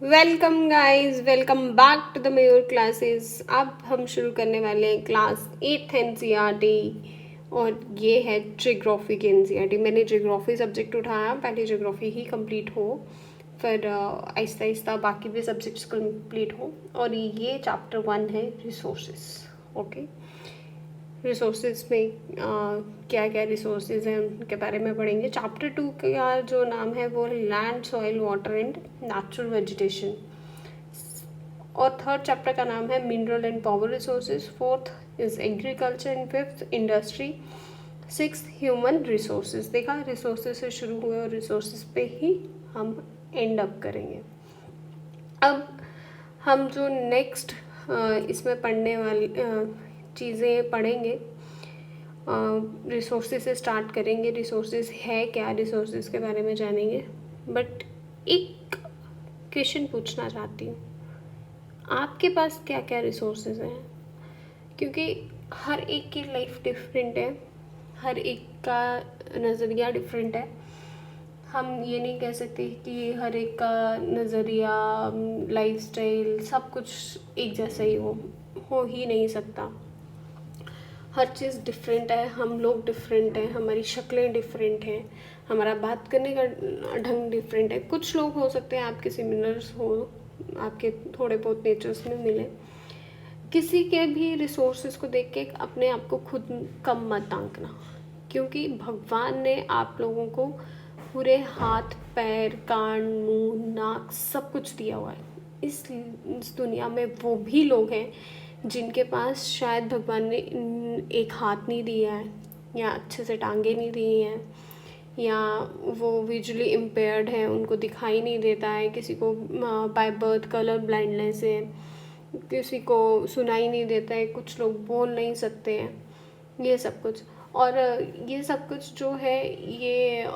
Welcome guys, welcome back to the Mayur classes. अब हम शुरू करने वाले हैं क्लास 8th एनसीईआरटी और ये है जियोग्राफी की एनसीईआरटी। मैंने जियोग्राफी सब्जेक्ट उठाया, पहले जियोग्राफी ही कंप्लीट हो, फिर आहिस्ता आहिस्ता बाकी भी सब्जेक्ट्स कंप्लीट हो। और ये चैप्टर 1 है रिसोर्सेज। ओके, रिसोर्सेज में क्या क्या रिसोर्सेज हैं उनके बारे में पढ़ेंगे। चैप्टर 2 का जो नाम है वो land, soil, water and natural vegetation. और थर्ड चैप्टर का नाम है mineral and power resources. Fourth is agriculture and fifth industry. Six human resources. देखा, रिसोर्सेज से शुरू हुए और रिसोर्सेज पे ही हम एंड अप करेंगे। अब हम जो नेक्स्ट इसमें पढ़ने वाली चीज़ें पढ़ेंगे, रिसोर्सेज से स्टार्ट करेंगे। रिसोर्सेज है क्या, रिसोर्सेज के बारे में जानेंगे। बट एक क्वेश्चन पूछना चाहती हूँ, आपके पास क्या क्या रिसोर्सेज हैं? क्योंकि हर एक की लाइफ डिफरेंट है, हर एक का नज़रिया डिफरेंट है। हम ये नहीं कह सकते कि हर एक का नज़रिया, लाइफस्टाइल सब कुछ एक जैसा ही हो ही नहीं सकता। हर चीज़ डिफरेंट है, हम लोग डिफरेंट हैं, हमारी शक्लें डिफरेंट हैं, हमारा बात करने का ढंग डिफरेंट है। कुछ लोग हो सकते हैं आपके सिमिलर्स हो, आपके थोड़े बहुत नेचर्स में मिले। किसी के भी रिसोर्सेज को देख के अपने आप को खुद कम मत आंकना, क्योंकि भगवान ने आप लोगों को पूरे हाथ, पैर, कान, मुंह, नाक सब कुछ दिया हुआ है। इस दुनिया में वो भी लोग हैं जिनके पास शायद भगवान ने एक हाथ नहीं दिया है, या अच्छे से टांगे नहीं दी हैं, या वो विजुअली इम्पेयर्ड है, उनको दिखाई नहीं देता है। किसी को बाय बर्थ कलर ब्लाइंडनेस है, किसी को सुनाई नहीं देता है, कुछ लोग बोल नहीं सकते हैं, ये सब कुछ। और ये सब कुछ जो है ये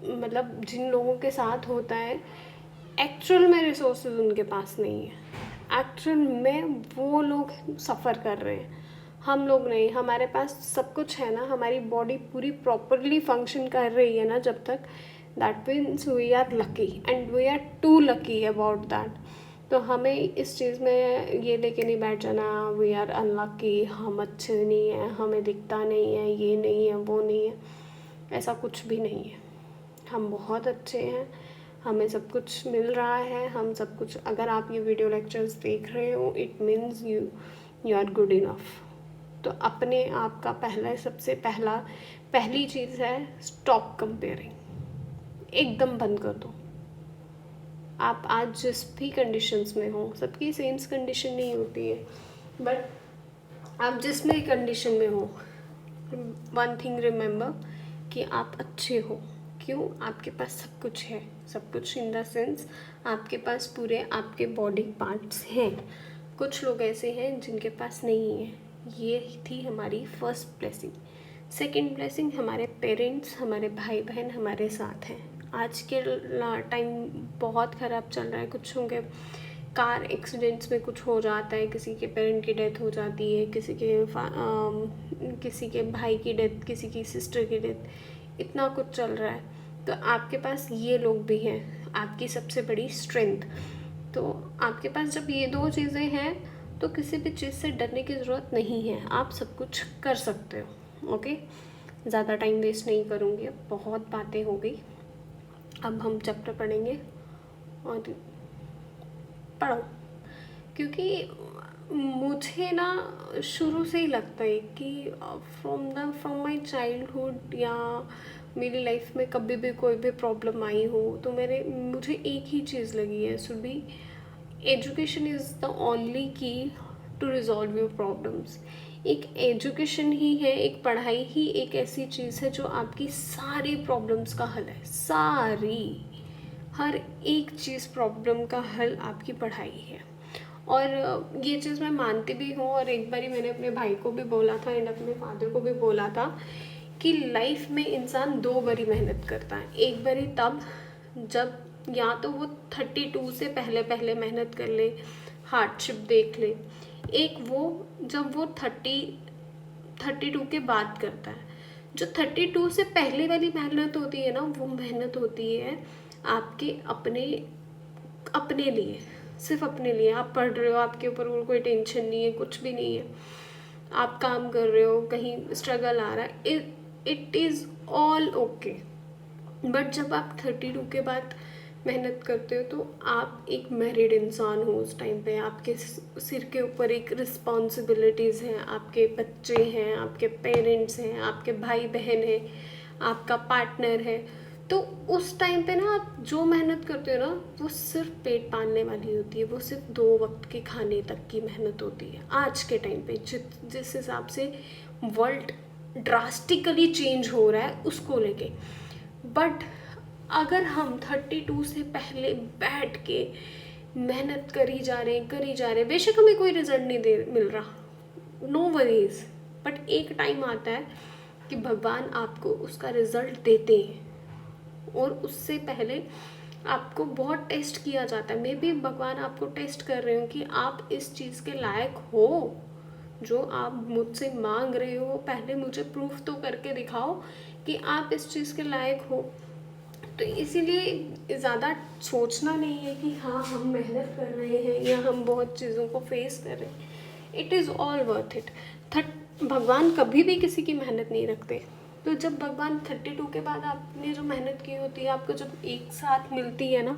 मतलब जिन लोगों के साथ होता है, एक्चुअल में रिसोर्सेज उनके पास नहीं है। एक्चुअल में वो लोग सफ़र कर रहे हैं, हम लोग नहीं। हमारे पास सब कुछ है ना, हमारी बॉडी पूरी प्रॉपरली फंक्शन कर रही है ना जब तक, that means we are lucky and we are too lucky about that. तो हमें इस चीज़ में ये लेके नहीं बैठ जाना वी आर अनलकी, हम अच्छे नहीं हैं, हमें दिखता नहीं है, ये नहीं है, वो नहीं है। ऐसा कुछ भी नहीं है, हम बहुत अच्छे हैं, हमें सब कुछ मिल रहा है। हम सब कुछ, अगर आप ये वीडियो लेक्चर्स देख रहे हो, it means you are good enough. तो अपने आप का सबसे पहली चीज़ है स्टॉप कंपेयरिंग। एकदम बंद कर दो। आप आज जिस भी कंडीशंस में हो, सबकी सेम कंडीशन नहीं होती है, बट आप जिस भी कंडीशन में हो, वन थिंग रिमेंबर कि आप अच्छे हो। क्यों? आपके पास सब कुछ है, सब कुछ इन द सेंस आपके पास पूरे आपके बॉडी पार्ट्स हैं। कुछ लोग ऐसे हैं जिनके पास नहीं है। ये थी हमारी फर्स्ट ब्लेसिंग। सेकंड ब्लेसिंग, हमारे पेरेंट्स, हमारे भाई बहन हमारे साथ हैं। आज के टाइम बहुत ख़राब चल रहा है। कुछ होंगे कार एक्सीडेंट्स में कुछ हो जाता है, किसी के पेरेंट की डेथ हो जाती है, किसी के भाई की डेथ, किसी की सिस्टर की डेथ, इतना कुछ चल रहा है। तो आपके पास ये लोग भी हैं, आपकी सबसे बड़ी स्ट्रेंथ। तो आपके पास जब ये दो चीज़ें हैं तो किसी भी चीज़ से डरने की ज़रूरत नहीं है, आप सब कुछ कर सकते हो। ओके, ज़्यादा टाइम वेस्ट नहीं करूँगी, बहुत बातें हो गई। अब हम चैप्टर पढ़ेंगे और पढ़ो, क्योंकि मुझे ना शुरू से ही लगता है कि फ्रॉम माई चाइल्डहुड या मेरी लाइफ में कभी भी कोई भी प्रॉब्लम आई हो तो मुझे एक ही चीज़ लगी है, should be education is the only की टू रिजॉल्व योर प्रॉब्लम्स। एक एजुकेशन ही है, एक पढ़ाई ही एक ऐसी चीज़ है जो आपकी सारी प्रॉब्लम्स का हल है। सारी, हर एक चीज़ प्रॉब्लम का हल आपकी पढ़ाई है। और ये चीज़ मैं मानती भी हूँ। और एक बारी मैंने अपने भाई को भी बोला था एंड अपने फादर को भी बोला था कि लाइफ में इंसान दो बारी मेहनत करता है। एक बारी तब जब या तो वो 32 से पहले पहले मेहनत कर ले, हार्डशिप देख ले। एक वो जब वो 32 के बाद करता है। जो 32 से पहले वाली मेहनत होती है ना, वो मेहनत होती है आपके अपने अपने लिए, सिर्फ अपने लिए आप पढ़ रहे हो, आपके ऊपर और कोई टेंशन नहीं है, कुछ भी नहीं है, आप काम कर रहे हो, कहीं स्ट्रगल आ रहा है, it is all okay. But जब आप 32 के बाद मेहनत करते हो तो आप एक मैरिड इंसान हो, उस टाइम पे आपके सिर के ऊपर एक रिस्पॉन्सिबिलिटीज़ हैं, आपके बच्चे हैं, आपके पेरेंट्स हैं, आपके भाई बहन हैं, आपका पार्टनर है। तो उस टाइम पे ना आप जो मेहनत करते हो ना, वो सिर्फ पेट पालने वाली होती है, वो सिर्फ 2 वक्त के खाने तक की मेहनत होती है। आज के टाइम पे जिस हिसाब से वर्ल्ड ड्रास्टिकली चेंज हो रहा है उसको लेके। बट अगर हम 32 से पहले बैठ के मेहनत करी जा रहे, बेशक हमें कोई रिजल्ट नहीं दे मिल रहा, नो वरीज, बट एक टाइम आता है कि भगवान आपको उसका रिजल्ट देते हैं, और उससे पहले आपको बहुत टेस्ट किया जाता है। मे बी भगवान आपको टेस्ट कर रहे हो कि आप इस चीज़ के लायक हो, जो आप मुझसे मांग रहे हो, पहले मुझे प्रूफ तो करके दिखाओ कि आप इस चीज़ के लायक हो। तो इसीलिए ज़्यादा सोचना नहीं है कि हाँ हम मेहनत कर रहे हैं या हम बहुत चीज़ों को फेस कर रहे हैं, it is all worth it. भगवान कभी भी किसी की मेहनत नहीं रखते। तो जब भगवान 32 के बाद आपने जो मेहनत की होती है, आपको जब एक साथ मिलती है ना,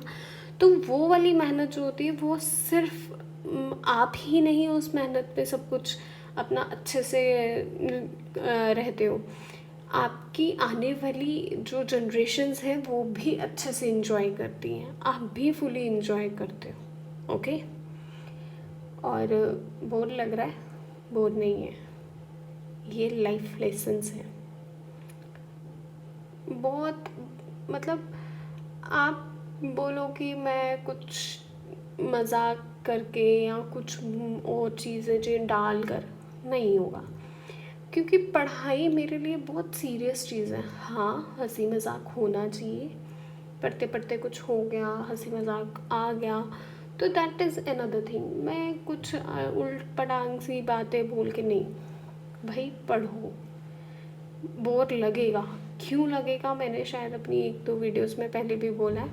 तो वो वाली मेहनत जो होती है वो सिर्फ आप ही नहीं उस मेहनत पे सब कुछ अपना अच्छे से रहते हो, आपकी आने वाली जो जनरेशन्स हैं वो भी अच्छे से इंजॉय करती हैं, आप भी फुली इंजॉय करते हो। ओके, और बोर लग रहा है? बोर नहीं है, ये लाइफ लेसन्स हैं बहुत। मतलब आप बोलो कि मैं कुछ मजाक करके या कुछ और चीज़ें जो डाल कर, नहीं होगा, क्योंकि पढ़ाई मेरे लिए बहुत सीरियस चीज़ है। हाँ, हंसी मजाक होना चाहिए, पढ़ते पढ़ते कुछ हो गया, हंसी मजाक आ गया तो दैट इज़ अनदर थिंग। मैं कुछ उल्ट पटांग सी बातें बोल के नहीं, भाई पढ़ो, बोर लगेगा, क्यों लगेगा, मैंने शायद अपनी 1-2 वीडियोस में पहले भी बोला है,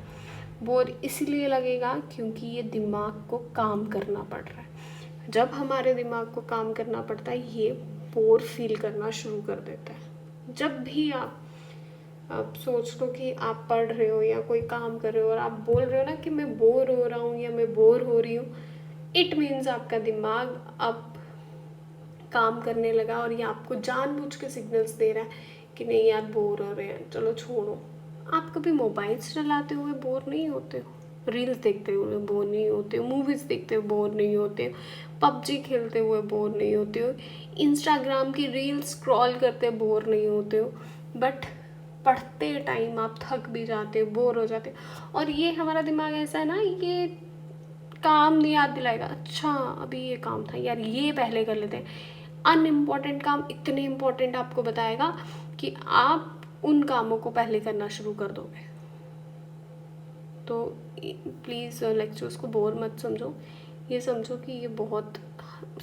बोर इसलिए लगेगा क्योंकि ये दिमाग को काम करना पड़ रहा है। जब हमारे दिमाग को काम करना पड़ता है, ये बोर फील करना शुरू कर देता है। जब भी आप सोच लो कि आप पढ़ रहे हो या कोई काम कर रहे हो और आप बोल रहे हो ना कि मैं बोर हो रहा हूँ या मैं बोर हो रही हूँ, इट मीन्स आपका दिमाग अब काम करने लगा और ये आपको जानबूझ के सिग्नल्स दे रहा है कि नहीं यार बोर हो रहे हैं, चलो छोड़ो। आप कभी मोबाइल्स चलाते हुए बोर नहीं होते हो? रील्स देखते हुए बोर नहीं होते हो? मूवीज़ देखते हुए बोर नहीं होते हो? पबजी खेलते हुए बोर नहीं होते हो? इंस्टाग्राम की रील्स स्क्रॉल करते बोर नहीं होते हो? बट पढ़ते टाइम आप थक भी जाते हो, बोर हो जाते हो, और ये हमारा दिमाग ऐसा है ना, ये काम नहीं याद दिलाएगा, अच्छा अभी ये काम था यार, ये पहले कर लेते हैं। अनइम्पॉर्टेंट काम इतने इम्पोर्टेंट आपको बताएगा कि आप उन कामों को पहले करना शुरू कर दोगे। तो प्लीज़ लेक्चर्स को बोर मत समझो, ये समझो कि ये बहुत,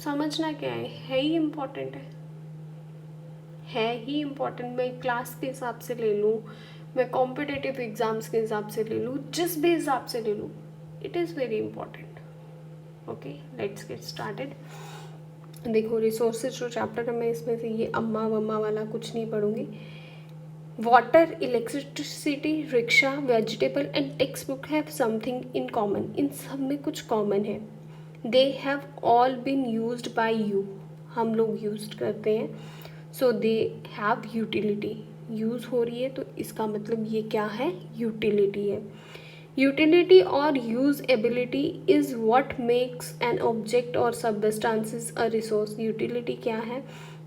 समझना क्या है ही इम्पॉर्टेंट है ही इम्पॉर्टेंट। मैं क्लास के हिसाब से ले लूँ, मैं कॉम्पिटिटिव एग्ज़ाम्स के हिसाब से ले लूँ, जिस भी हिसाब से ले लूँ, it is very important. Okay, let's get started. देखो, रिसोर्सेज जो चैप्टर है, मैं इसमें से ये अम्मा वम्मा वाला कुछ नहीं पढ़ूँगी। Water, electricity, rickshaw, vegetable and text book have something in common. इन सब में कुछ कॉमन है। They have all been used by you, हम लोग यूज करते हैं। So they have utility, use हो रही है तो इसका मतलब ये क्या है, यूटिलिटी है। यूटिलिटी और use ability is what makes an object और सबस्टांसेस अ रिसोर्स। यूटिलिटी क्या है,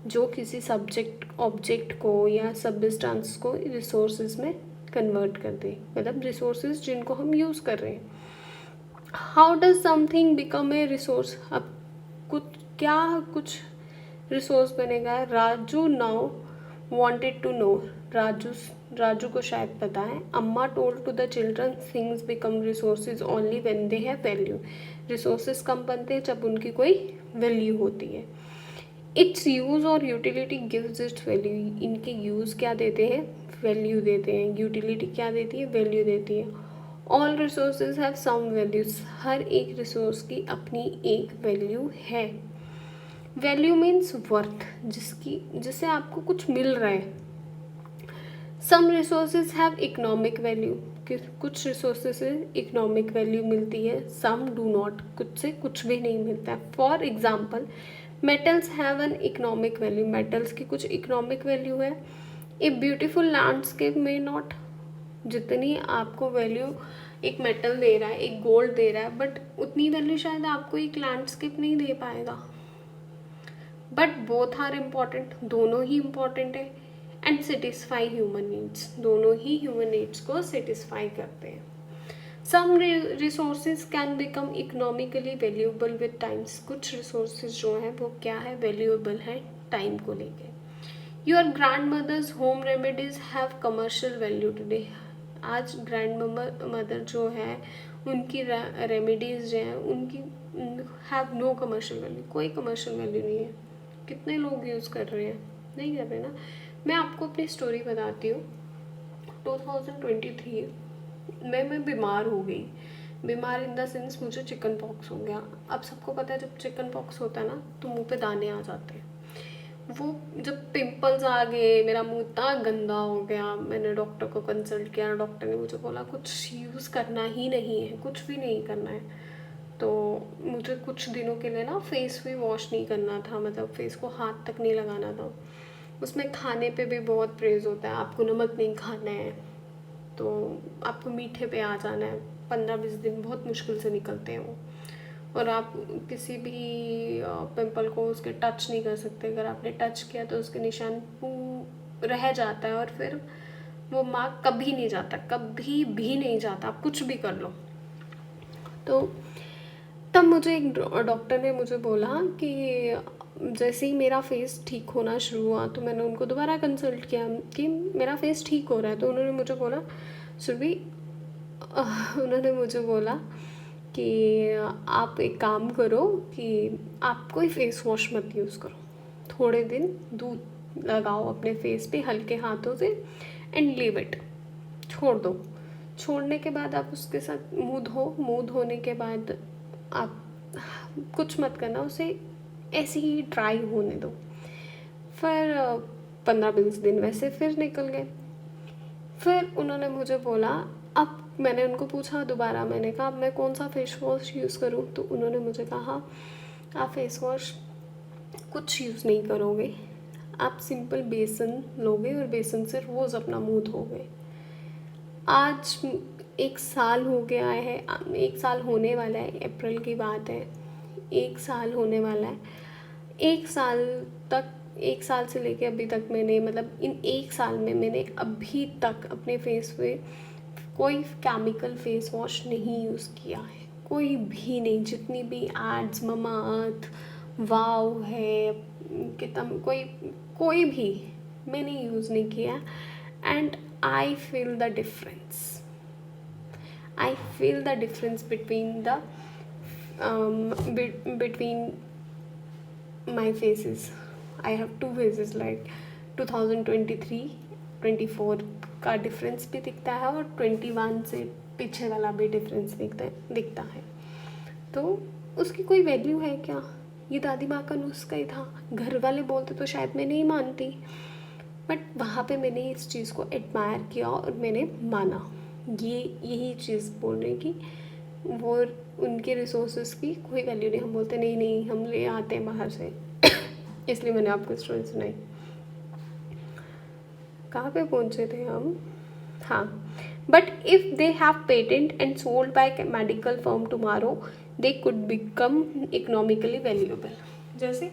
जो किसी सब्जेक्ट ऑब्जेक्ट को या सबस्टांस को रिसोर्सेज में कन्वर्ट कर दे, मतलब रिसोर्सेज जिनको हम यूज़ कर रहे हैं। How does something become a resource, अब कुछ रिसोर्स बनेगा। Raju now wanted to know, Raju को शायद पता है। Amma told to the children things become resources only when they have value. Resources कम बनते हैं जब उनकी कोई वैल्यू होती है। इट्स यूज़ और यूटिलिटी गिव्स इट्स वैल्यू, इनके यूज़ क्या देते हैं, वैल्यू देते हैं। यूटिलिटी क्या देती है, वैल्यू देती है। All resources have some values, हर एक रिसोर्स की अपनी एक वैल्यू है। वैल्यू मीन्स वर्थ, जिससे आपको कुछ मिल रहा है। सम रिसोर्सेज हैव इकोनॉमिक वैल्यू, कुछ रिसोर्सेज से इकोनॉमिक वैल्यू मिलती है, सम डू नॉट, कुछ से कुछ भी नहीं मिलता है। For example metals have an economic value, metals की कुछ इकोनॉमिक वैल्यू है। ए ब्यूटीफुल लैंडस्केप में नॉट, जितनी आपको वैल्यू एक मेटल दे रहा है, एक गोल्ड दे रहा है, बट उतनी वैल्यू शायद आपको एक लैंडस्केप नहीं दे पाएगा। बट बोथ आर इम्पॉर्टेंट, दोनों ही इम्पॉर्टेंट है। एंड सेटिस्फाई ह्यूमन नीड्स, दोनों ही ह्यूमन नीड्स को सेटिस्फाई करते हैं। Some resources can become economically valuable with times, कुछ रिसोर्सेज जो हैं वो क्या है, वैल्यूएबल है टाइम को लेके। Your grandmother's home remedies have commercial value today, आज ग्रैंड मदर जो है उनकी रेमेडीज जो हैं उनकी हैव नो कमर्शियल वैल्यू, कोई कमर्शियल वैल्यू नहीं है। कितने लोग यूज़ कर रहे हैं, नहीं कर रहे ना। मैं आपको अपनी स्टोरी बताती हूँ। 2023 में मैं बीमार हो गई, बीमार इन द सेंस मुझे चिकन पॉक्स हो गया। अब सबको पता है जब चिकन पॉक्स होता है ना तो मुंह पे दाने आ जाते हैं, वो जब पिंपल्स आ गए, मेरा मुंह इतना गंदा हो गया। मैंने डॉक्टर को कंसल्ट किया, डॉक्टर ने मुझे बोला कुछ यूज़ करना ही नहीं है, कुछ भी नहीं करना है। तो मुझे कुछ दिनों के लिए ना फेस भी वॉश नहीं करना था, मतलब फेस को हाथ तक नहीं लगाना था। उसमें खाने पे भी बहुत प्रेज होता है, आपको नमक नहीं खाना है, तो आपको मीठे पे आ जाना है। 15-20 दिन बहुत मुश्किल से निकलते हैं वो, और आप किसी भी पिंपल को उसके टच नहीं कर सकते। अगर आपने टच किया तो उसके निशान रह जाता है, और फिर वो मार्क कभी नहीं जाता, कभी भी नहीं जाता, आप कुछ भी कर लो। तो तब मुझे एक डॉक्टर ने मुझे बोला कि जैसे ही मेरा फेस ठीक होना शुरू हुआ तो मैंने उनको दोबारा कंसल्ट किया कि मेरा फेस ठीक हो रहा है। तो उन्होंने मुझे बोला सुरभि, उन्होंने मुझे बोला कि आप एक काम करो कि आप कोई फेस वॉश मत यूज़ करो, थोड़े दिन दूध लगाओ अपने फेस पे हल्के हाथों से एंड लीव इट, छोड़ दो। छोड़ने के बाद आप उसके साथ मुँह धो, मुँह धोने के बाद आप कुछ मत करना, उसे ऐसे ही ट्राई होने दो। फिर 15-20 दिन वैसे फिर निकल गए। फिर उन्होंने मुझे बोला, अब मैंने उनको पूछा दोबारा, मैंने कहा अब मैं कौन सा फेस वॉश यूज़ करूँ। तो उन्होंने मुझे कहा आप फेस वॉश कुछ यूज़ नहीं करोगे, आप सिंपल बेसन लोगे और बेसन से रोज़ अपना मुँह धोगे। आज 1 साल हो गया है, 1 साल होने वाला है, अप्रैल की बात है, 1 साल होने वाला है। 1 साल तक, 1 साल से लेके अभी तक मैंने, मतलब इन 1 साल में मैंने अभी तक अपने फेस पे कोई केमिकल फेस वॉश नहीं यूज़ किया है, कोई भी नहीं। जितनी भी एड्स, ममाअर्थ, वाव है, कितना कोई भी मैंने यूज़ नहीं किया। And I feel the difference. I feel the difference between the between my faces. I have 2 faces, like 2023, 24 का डिफरेंस भी दिखता है और 21 से पीछे वाला भी डिफरेंस दिखता है। तो उसकी कोई वैल्यू है क्या? ये दादी माँ का नुस्खा ही था। घर वाले बोलते तो शायद मैं नहीं मानती, बट वहाँ पे मैंने इस चीज़ को एडमायर किया और मैंने माना। यही चीज़ बोल रही कि वो उनके रिसोर्सेज की कोई वैल्यू नहीं। हम बोलते नहीं नहीं हम ले आते हैं बाहर से इसलिए मैंने आपको स्टोरी सुनाई। कहाँ पे पहुँचे थे हम? हाँ, but if they have patent and sold by medical firm tomorrow they could become economically valuable. जैसे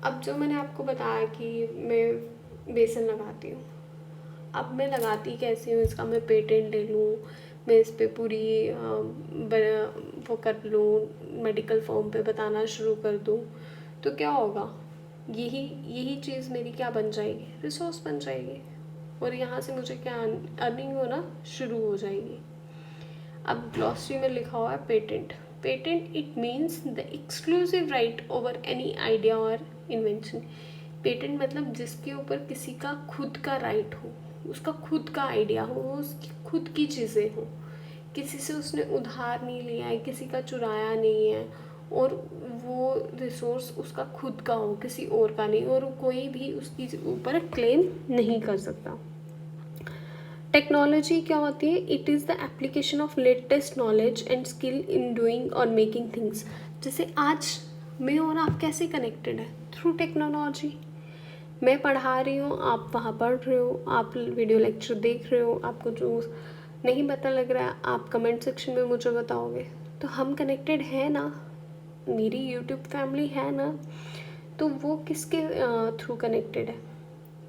अब जो मैंने आपको बताया कि मैं बेसन लगाती हूँ, अब मैं लगाती कैसे हूँ, इसका मैं पेटेंट ले लूँ, मैं इस पे पूरी वो कर लूँ, मेडिकल फॉर्म पे बताना शुरू कर दूँ, तो क्या होगा? यही चीज़ मेरी क्या बन जाएगी? रिसोर्स बन जाएगी, और यहाँ से मुझे क्या अर्निंग होना शुरू हो जाएगी। अब ग्लॉसरी में लिखा हुआ है patent. Patent it means the exclusive right over any idea और इन्वेंशन। पेटेंट मतलब जिसके ऊपर किसी का खुद का राइट हो, उसका खुद का आइडिया हो, उसकी खुद की चीज़ें हो, किसी से उसने उधार नहीं लिया है, किसी का चुराया नहीं है, और वो रिसोर्स उसका खुद का हो, किसी और का नहीं, और कोई भी उसकी ऊपर क्लेम नहीं कर सकता। टेक्नोलॉजी क्या होती है? It is the application of latest knowledge and skill in doing और मेकिंग थिंग्स। जैसे आज मैं और आप कैसे कनेक्टेड है? Through technology. मैं पढ़ा रही हूँ, आप वहाँ पढ़ रहे हो, आप वीडियो लेक्चर देख रहे हो, आपको जो नहीं पता लग रहा है आप कमेंट सेक्शन में मुझे बताओगे। तो हम कनेक्टेड हैं ना, मेरी यूट्यूब फैमिली है ना, तो वो किसके थ्रू कनेक्टेड है?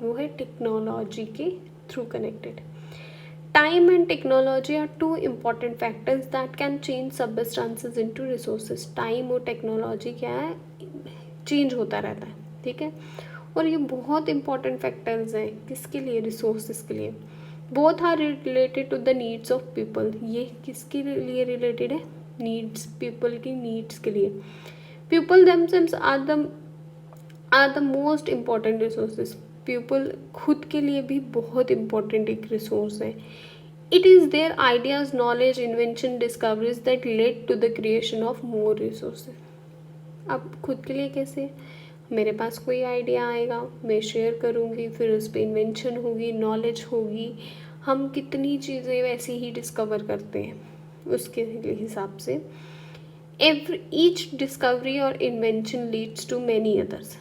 वो है टेक्नोलॉजी के through connected. Time and technology are two important factors that can change substances into resources. Time और टेक्नोलॉजी क्या है? चेंज होता रहता है, ठीक है। और ये बहुत इंपॉर्टेंट फैक्टर्स हैं किसके लिए? रिसोर्सेज के लिए। Both are related to the needs of people. ये किसके लिए रिलेटेड है? नीड्स, पीपल की नीड्स के लिए। People themselves are the most important resources. People खुद के लिए भी बहुत इम्पॉर्टेंट एक रिसोर्स है। It is their ideas, knowledge, invention, discoveries that led to the creation of more resources. अब खुद के लिए कैसे? मेरे पास कोई आइडिया आएगा, मैं शेयर करूँगी, फिर उस पर इन्वेंशन होगी, नॉलेज होगी। हम कितनी चीज़ें वैसे ही डिस्कवर करते हैं उसके हिसाब से। ईच डिस्कवरी और invention leads to many others.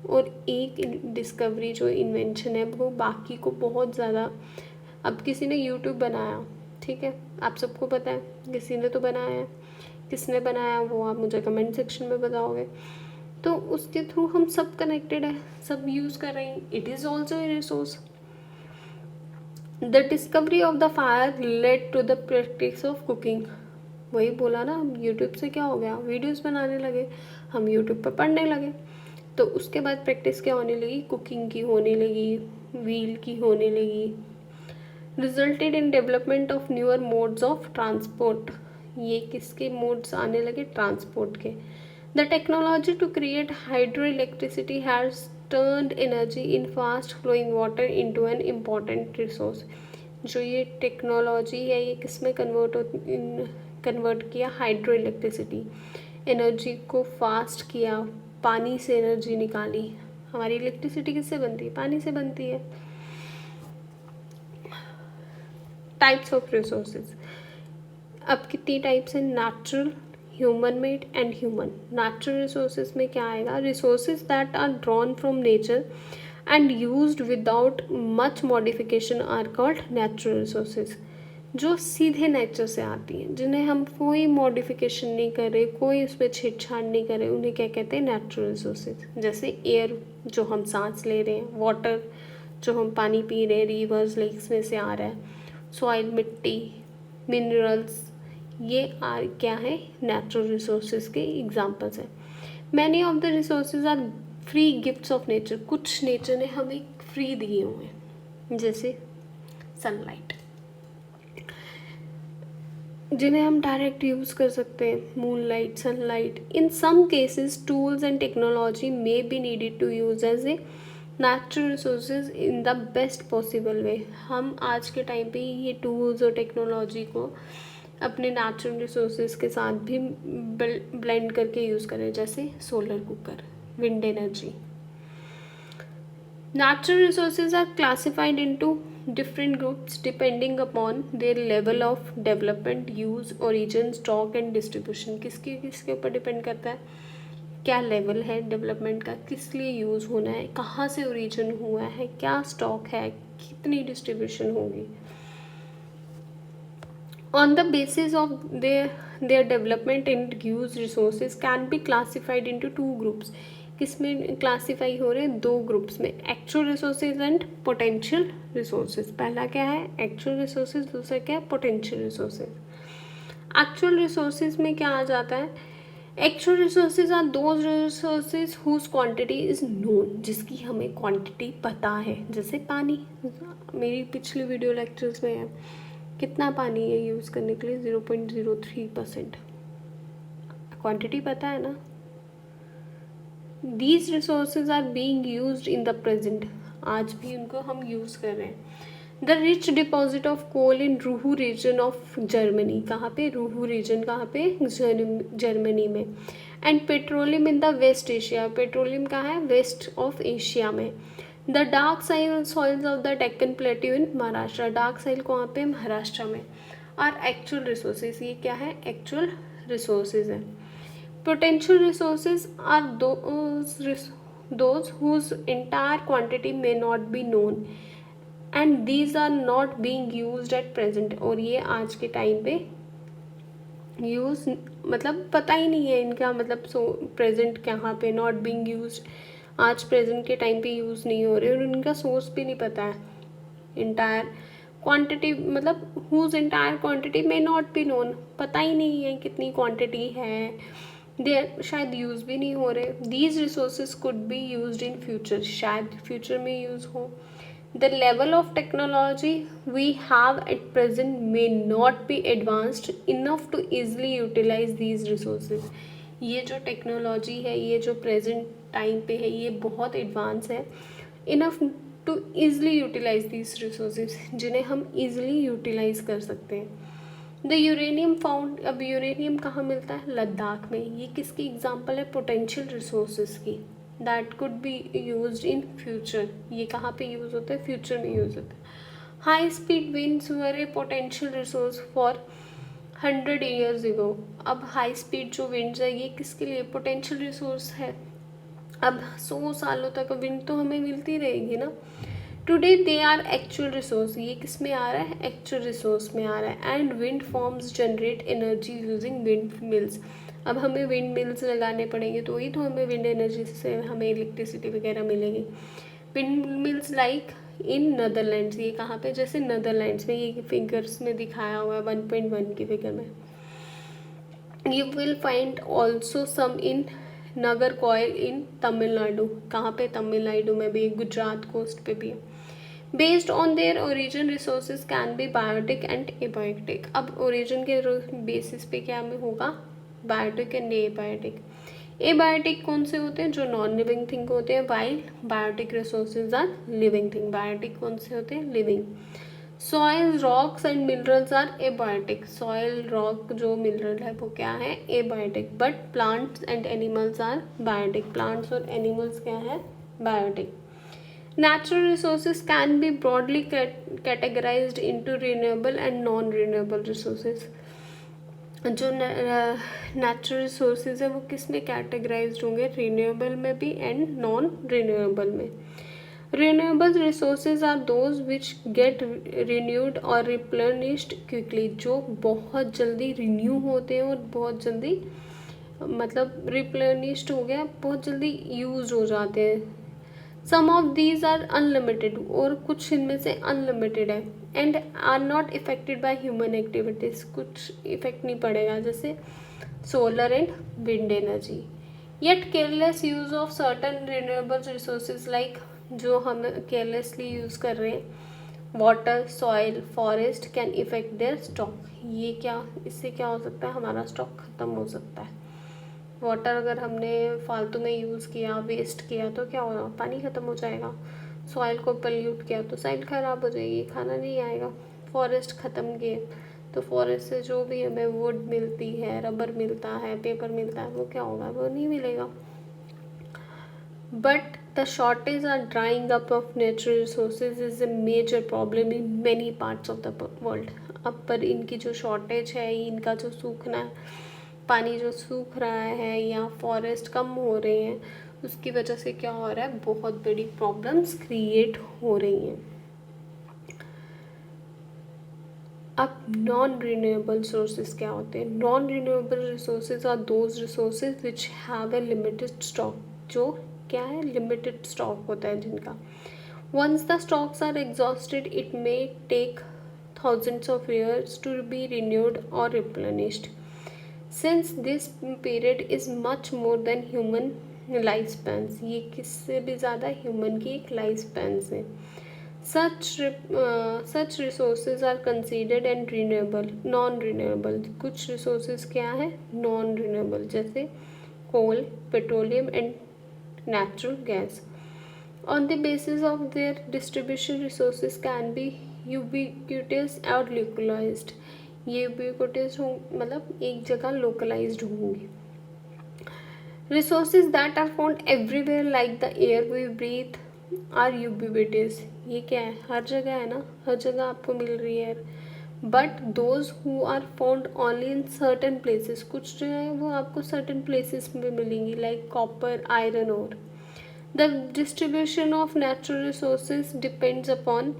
और एक डिस्कवरी जो इन्वेंशन है वो बाकी को बहुत ज़्यादा। अब किसी ने यूट्यूब बनाया, ठीक है, आप सबको पता है किसी ने तो बनाया है। किसने बनाया वो आप मुझे कमेंट सेक्शन में बताओगे। तो उसके थ्रू हम सब कनेक्टेड है, सब यूज़ कर रहे हैं। It is also a resource. The discovery of the fire led to the practice of cooking. वही बोला ना, हम यूट्यूब से क्या हो गया? वीडियोस बनाने लगे, हम यूट्यूब पर पढ़ने लगे, तो उसके बाद प्रैक्टिस क्या होने लगी? कुकिंग की होने लगी, व्हील की होने लगी। Resulted in development of newer modes of transport. ये किसके मोड्स आने लगे? ट्रांसपोर्ट के। The technology to create hydroelectricity has turned energy in fast flowing water into an important resource. जो ये टेक्नोलॉजी है ये किस में कन्वर्ट किया? Hydroelectricity. एनर्जी को फास्ट किया, पानी से एनर्जी निकाली। हमारी इलेक्ट्रिसिटी किससे बनती है? पानी से बनती है। Types of resources. अब कितनी टाइप्स हैं? Natural, human made and human. Natural resources में क्या आएगा? Resources that are drawn from nature and used without much modification are called natural resources. जो सीधे नेचर से आती हैं, जिन्हें हम कोई मॉडिफिकेशन नहीं कर रहे, कोई उस पर छेड़छाड़ नहीं कर रहे, उन्हें क्या कहते हैं? Natural resources. जैसे एयर जो हम सांस ले रहे हैं, वाटर जो हम पानी पी रहे हैं, रिवर्स लेक्स में से आ रहा है, सॉइल, मिट्टी, मिनरल्स, ये क्या है? नेचुरल रिसोर्सेज के एग्जांपल्स हैं। Many of the resources are free gifts of nature. कुछ नेचर ने हमें फ्री दिए हुए हैं, जैसे सनलाइट, जिन्हें हम डायरेक्ट यूज़ कर सकते हैं। Moonlight, sunlight. In some cases tools and technology may be needed to use as a natural resources in the best possible way. हम आज के टाइम पे ये टूल्स और टेक्नोलॉजी को अपने नेचुरल रिसोर्सेज के साथ भी ब्लेंड करके यूज़ करें, जैसे solar cooker, wind energy. Natural resources are classified into different groups depending upon their level of development, use, origin, stock and distribution। किसके ऊपर डिपेंड करता है? क्या लेवल है डेवलपमेंट का, किस लिए यूज़ होना है, कहाँ से ओरिजिन हुआ है, क्या स्टॉक है, कितनी डिस्ट्रीब्यूशन होगी। On the basis of their development and use, resources can be classified into two groups। किसमें क्लासीफाई हो रहे हैं? दो ग्रुप्स में, actual resources and potential resources. पहला क्या है? एक्चुअल रिसोर्सेज, दूसरा क्या है? Potential resources. एक्चुअल रिसोर्सेज में क्या आ जाता है? Actual resources are those resources whose quantity is known, जिसकी हमें क्वांटिटी पता है, जैसे पानी। मेरी पिछली वीडियो लेक्चर्स में है, कितना पानी है यूज़ करने के लिए? 0.03%। क्वांटिटी पता है ना। These resources are being used in the present। आज भी उनको हम यूज़ कर रहे हैं। The rich deposit of coal in Ruhr region of Germany, कहाँ पे, रूहू रीजन कहाँ पे, जर्मनी में। And petroleum in the West Asia, petroleum कहाँ है, वेस्ट ऑफ एशिया में। The dark soils of the Deccan plateau in Maharashtra, dark soil कहाँ पे, महाराष्ट्र में। आर एक्चुअल रिसोर्सेज, ये क्या है, एक्चुअल रिसोर्सेज है। Potential resources are those whose entire quantity may not be known and these are not being used at present, और ये आज के टाइम पे यूज मतलब पता ही नहीं है इनका, मतलब प्रेजेंट कहाँ पे, नॉट बीइंग यूज, आज प्रेजेंट के टाइम पे यूज़ नहीं हो रहे और उनका सोर्स भी नहीं पता है। इंटायर क्वांटिटी मतलब हुज इंटायर क्वांटिटी में नॉट बी नोन, पता ही नहीं है कितनी क्वांटिटी है, दे शायद यूज़ भी नहीं हो रहे। These resources could be use in future, शायद फ्यूचर में यूज़ हो। The level of technology we have at present may not be advanced enough to easily utilize these resources. ये जो टेक्नोलॉजी है, ये जो प्रेजेंट टाइम पे है, ये बहुत एडवांस है, enough to easily utilize these resources, जिन्हें हम ईज़िली यूटिलाइज कर सकते हैं। द यूरेनियम फाउंड, अब यूरेनियम कहाँ मिलता है, लद्दाख में। ये किसकी एग्जाम्पल है, पोटेंशियल रिसोर्सेज की, that could be use in future. ये कहाँ पे यूज़ होता है, फ्यूचर में यूज़ होता है। High speed winds were A potential resource for 100 years ago. अब हाई स्पीड जो विंड्स है, ये किसके लिए पोटेंशियल रिसोर्स है। अब 100 सालों तक विंड तो हमें मिलती रहेगी ना। Today they are actual resource, ये किस में आ रहा है, एक्चुअल रिसोर्स में आ रहा है। And wind farms generate energy using wind mills. अब हमें विंड मिल्स लगाने पड़ेंगे तो ही तो हमें विंड एनर्जी से हमें इलेक्ट्रिसिटी वगैरह मिलेगी। Wind mills like in Netherlands, ये कहाँ पे, जैसे नदरलैंड्स में, ये फिगर्स में दिखाया हुआ है 1.1 की फिगर में। You will find also some in Nagercoil in Tamil Nadu, कहाँ पे, तमिलनाडु में भी, गुजरात कोस्ट पे भी है। Based on their origin resources can be biotic and abiotic. अब ओरिजिन के बेसिस पे क्या में होगा, बायोटिक एंड एबायोटिक। एबायोटिक कौन से होते हैं, जो नॉन लिविंग थिंग होते हैं, while biotic resources are living thing. Biotic कौन से होते हैं, living. Soil rocks and minerals are abiotic, soil rock जो मिनरल है वो क्या है, abiotic. But plants and animals are biotic, plants और एनिमल्स क्या है, biotic. Natural resources can be broadly categorized into renewable and non-renewable resources. जो natural resources है वो किस में कैटेगराइज्ड होंगे, रिन्यूएबल में भी एंड नॉन रिन्यूएबल में। Renewable resources are those which get renewed or replenished quickly, जो बहुत जल्दी रिन्यू होते हैं और बहुत जल्दी मतलब रिप्लेनिश्ड हो गया, बहुत जल्दी यूज हो जाते हैं। Some of these are unlimited, और कुछ इनमें से अनलिमिटेड है। And are not affected by human activities, कुछ इफेक्ट नहीं पड़ेगा, जैसे solar and wind energy. Yet careless use of certain renewable resources like, जो हम केयरलेसली यूज़ कर रहे हैं, water, soil, forest can affect their stock. ये क्या, इससे क्या हो सकता है, हमारा स्टॉक ख़त्म हो सकता है। वाटर अगर हमने फालतू में यूज़ किया, वेस्ट किया, तो क्या होगा, पानी ख़त्म हो जाएगा। सॉइल को पल्यूट किया तो सॉइल ख़राब हो जाएगी, खाना नहीं आएगा। फॉरेस्ट ख़त्म किए तो फॉरेस्ट से जो भी हमें वुड मिलती है, रबर मिलता है, पेपर मिलता है, वो क्या होगा, वो नहीं मिलेगा। बट द शॉर्टेज और drying up of natural resources is a major problem in many parts of the world. अब पर इनकी जो शॉर्टेज है, इनका जो सूखना है, पानी जो सूख रहा है या फॉरेस्ट कम हो रहे हैं, उसकी वजह से क्या हो रहा है, बहुत बड़ी प्रॉब्लम्स क्रिएट हो रही हैं। अब नॉन रिन्यूएबल सोर्सेज क्या होते हैं, non renewable resources are those resources which have a limited stock, जो क्या है, लिमिटेड स्टॉक होता है जिनका। Once the stocks are exhausted it may take thousands of years to be renewed or replenished. Since this period is much more than human life spans, ये किससे भी ज़्यादा ह्यूमन की एक लाइफ स्पैन से। Such resources are considered and renewable, non renewable. कुछ resources क्या है, नॉन रिन्यूएबल, जैसे coal, petroleum and natural gas. On the basis of their distribution resources can be ubiquitous और लोकलाइज्ड, ये यूबिक्यूटस हो मतलब एक जगह लोकलाइज्ड होंगी। Resources that are found everywhere like the air we breathe are ubiquitous, ये क्या है, हर जगह है ना, हर जगह आपको मिल रही है। But those who are found only in certain places, कुछ जो है वो आपको सर्टन प्लेसेस में मिलेंगी, लाइक कॉपर, आयरन और। The distribution of natural resources depends upon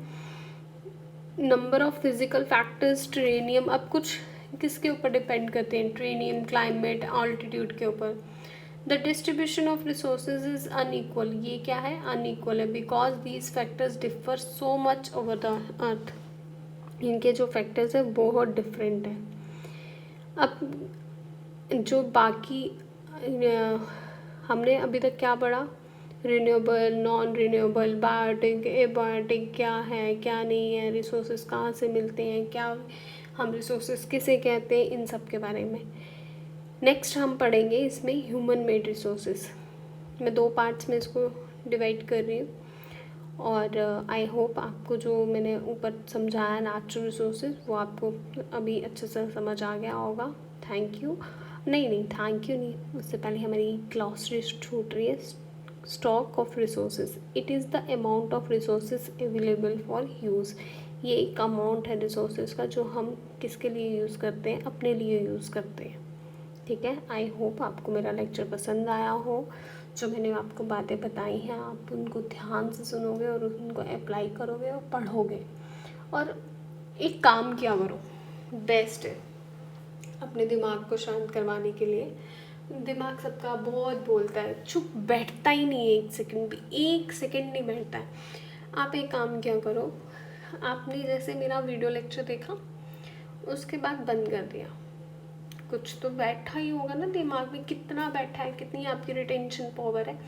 number of physical factors, terrain, अब कुछ किसके ऊपर डिपेंड करते हैं, ट्रेनियम, क्लाइमेट, ऑल्टीट्यूड के ऊपर। The distribution of resources is unequal, ये क्या है, अनइक्वल है, because these factors differ so much over the earth, इनके जो फैक्टर्स है बहुत डिफरेंट है। अब जो बाकी हमने अभी तक क्या पढ़ा, renewable, non renewable, biotic, abiotic, क्या है क्या नहीं है, रिसोर्सेज कहाँ से मिलते हैं, क्या हम रिसोर्सेज किसे कहते हैं, इन सब के बारे में। नेक्स्ट हम पढ़ेंगे इसमें ह्यूमन मेड रिसोर्सेज। मैं 2 पार्ट्स में इसको डिवाइड कर रही हूँ, और आई होप आपको जो मैंने ऊपर समझाया नेचुरल रिसोर्सेज वो आपको अभी अच्छे से समझ आ गया होगा। थैंक यू, नहीं थैंक यू नहीं, उससे पहले हमारी ग्लॉसरी छूट रही है। Stock of resources, it is the amount of resources available for use, ये एक अमाउंट है रिसोर्सेज का जो हम किसके लिए यूज़ करते हैं, अपने लिए यूज़ करते हैं। ठीक है, आई होप आपको मेरा लेक्चर पसंद आया हो। जो मैंने आपको बातें बताई हैं आप उनको ध्यान से सुनोगे और उनको अप्लाई करोगे और पढ़ोगे, और एक काम किया करो, बेस्ट है अपने दिमाग को शांत करवाने के लिए। दिमाग सबका बहुत बोलता है, चुप बैठता ही नहीं है, 1 सेकंड भी, 1 सेकंड नहीं बैठता है। आप एक काम क्या करो, आपने जैसे मेरा वीडियो लेक्चर देखा उसके बाद बंद कर दिया, कुछ तो बैठा ही होगा ना दिमाग में, कितना बैठा है, कितनी आपकी रिटेंशन पावर है।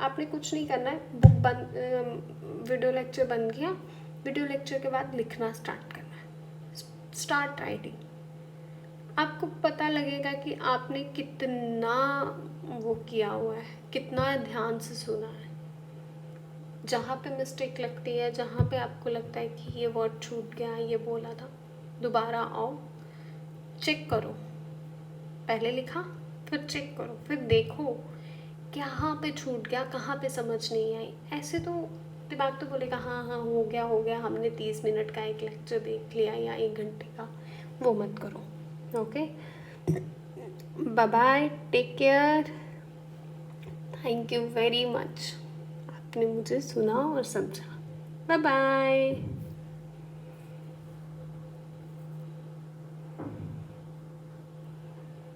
आपने कुछ नहीं करना है, बुक बंद, वीडियो लेक्चर बंद किया, वीडियो लेक्चर के बाद लिखना स्टार्ट करना है, स्टार्ट राइटिंग। आपको पता लगेगा कि आपने कितना वो किया हुआ है, कितना ध्यान से सुना है। जहाँ पे मिस्टेक लगती है, जहाँ पे आपको लगता है कि ये वर्ड छूट गया, ये बोला था, दोबारा आओ, चेक करो, पहले लिखा फिर चेक करो, फिर देखो कहाँ पे छूट गया, कहाँ पे समझ नहीं आई। ऐसे तो दिमाग तो बोलेगा हाँ हो गया, हमने 30 मिनट का एक लेक्चर देख लिया या 1 घंटे का, वो मत करो। Okay, bye bye, take care, thank you very much, आपने मुझे सुना और समझा। Bye bye.